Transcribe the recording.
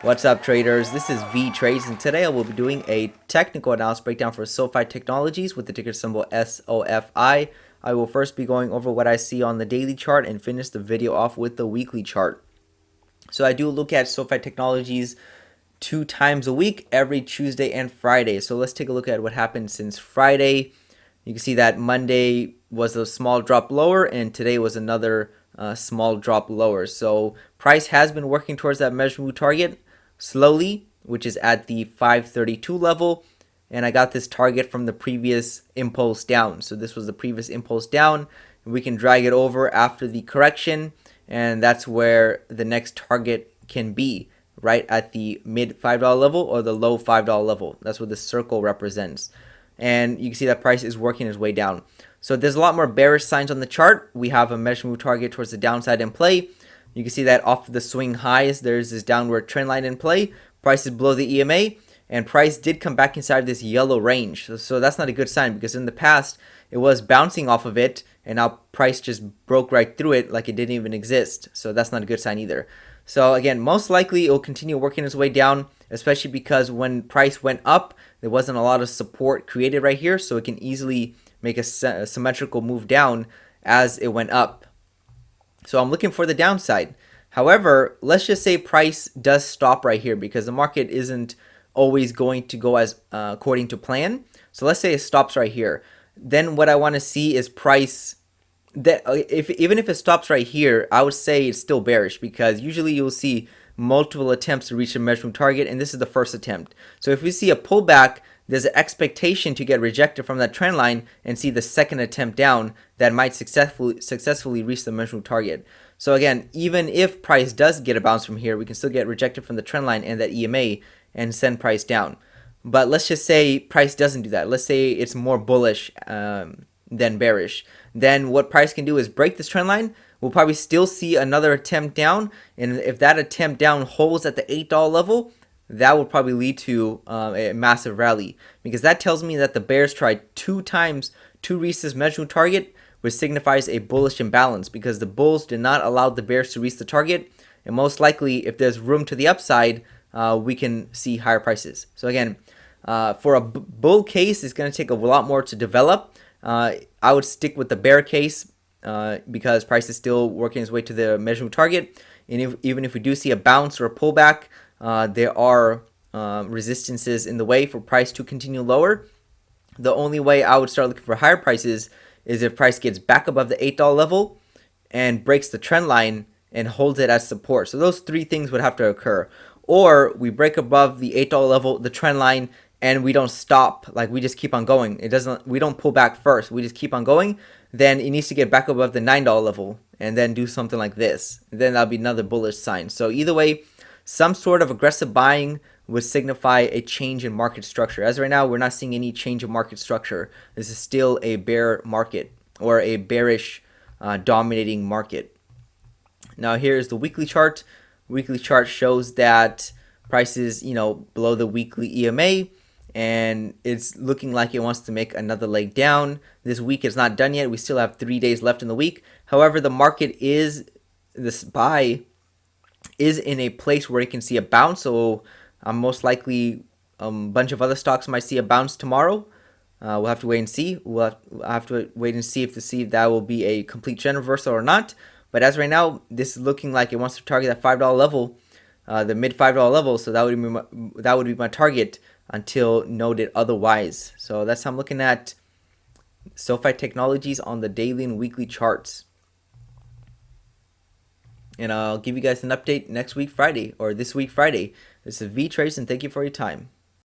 What's up, traders? This is Vee Trades, and today I will be doing a technical analysis breakdown for SoFi Technologies with the ticker symbol SOFI. I will first be going over what I see on the daily chart and finish the video off with the weekly chart. So I do look at SoFi Technologies 2 times a week, every Tuesday and Friday. So let's take a look at what happened since Friday. You can see that Monday was a small drop lower, and today was another small drop lower. So price has been working towards that measurable target slowly, which is at the 532 level, and I got this target from the previous impulse down. So this was the previous impulse down, and we can drag it over after the correction, and that's where the next target can be, right at the mid $5 level or the low $5 level. That's what the circle represents, and you can see that price is working its way down. So there's a lot more bearish signs on the chart. We have a measurable target towards the downside in play. You can see that off of the swing highs, there's this downward trend line in play. Price is below the EMA, and price did come back inside this yellow range. So that's not a good sign, because in the past, it was bouncing off of it, and now price just broke right through it like it didn't even exist. So that's not a good sign either. So again, most likely it will continue working its way down, especially because when price went up, there wasn't a lot of support created right here, so it can easily make a symmetrical move down as it went up. So I'm looking for the downside. However, let's just say price does stop right here, because the market isn't always going to go as according to plan. So let's say it stops right here. Then what I want to see is price that even if it stops right here, I would say it's still bearish, because usually you'll see multiple attempts to reach a measurement target, and this is the first attempt. So if we see a pullback, there's an expectation to get rejected from that trend line and see the second attempt down that might successfully reach the measurable target. So again, even if price does get a bounce from here, we can still get rejected from the trend line and that EMA and send price down. But let's just say price doesn't do that. Let's say it's more bullish than bearish. Then what price can do is break this trend line. We'll probably still see another attempt down, and if that attempt down holds at the $8 level, that will probably lead to a massive rally, because that tells me that the bears tried 2 times to reach this measurable target, which signifies a bullish imbalance, because the bulls did not allow the bears to reach the target, and most likely if there's room to the upside, we can see higher prices. So again, for a bull case, it's going to take a lot more to develop. I would stick with the bear case, because price is still working its way to the measurable target, and even if we do see a bounce or a pullback, there are resistances in the way for price to continue lower. The only way I would start looking for higher prices is if price gets back above the $8 level and breaks the trend line and holds it as support. So those 3 things would have to occur. Or we break above the $8 level, the trend line, and we don't stop, like we just keep on going. We don't pull back first, we just keep on going. Then it needs to get back above the $9 level and then do something like this. And then that'll be another bullish sign. So either way, some sort of aggressive buying would signify a change in market structure. As right now, we're not seeing any change in market structure. This is still a bear market, or a bearish dominating market. Now here's the weekly chart. Weekly chart shows that price is, below the weekly EMA, and it's looking like it wants to make another leg down. This week is not done yet. We still have 3 days left in the week. However, the market is, this buy is in a place where it can see a bounce. So most likely a bunch of other stocks might see a bounce tomorrow. We'll have to wait and see. We'll have to wait and see if that will be a complete trend reversal or not. But as right now, this is looking like it wants to target that $5 level, the mid $5 level. So that would be my target until noted otherwise. So that's how I'm looking at SoFi Technologies on the daily and weekly charts. And I'll give you guys an update next week Friday, or this week Friday. This is Vee Trades, and thank you for your time.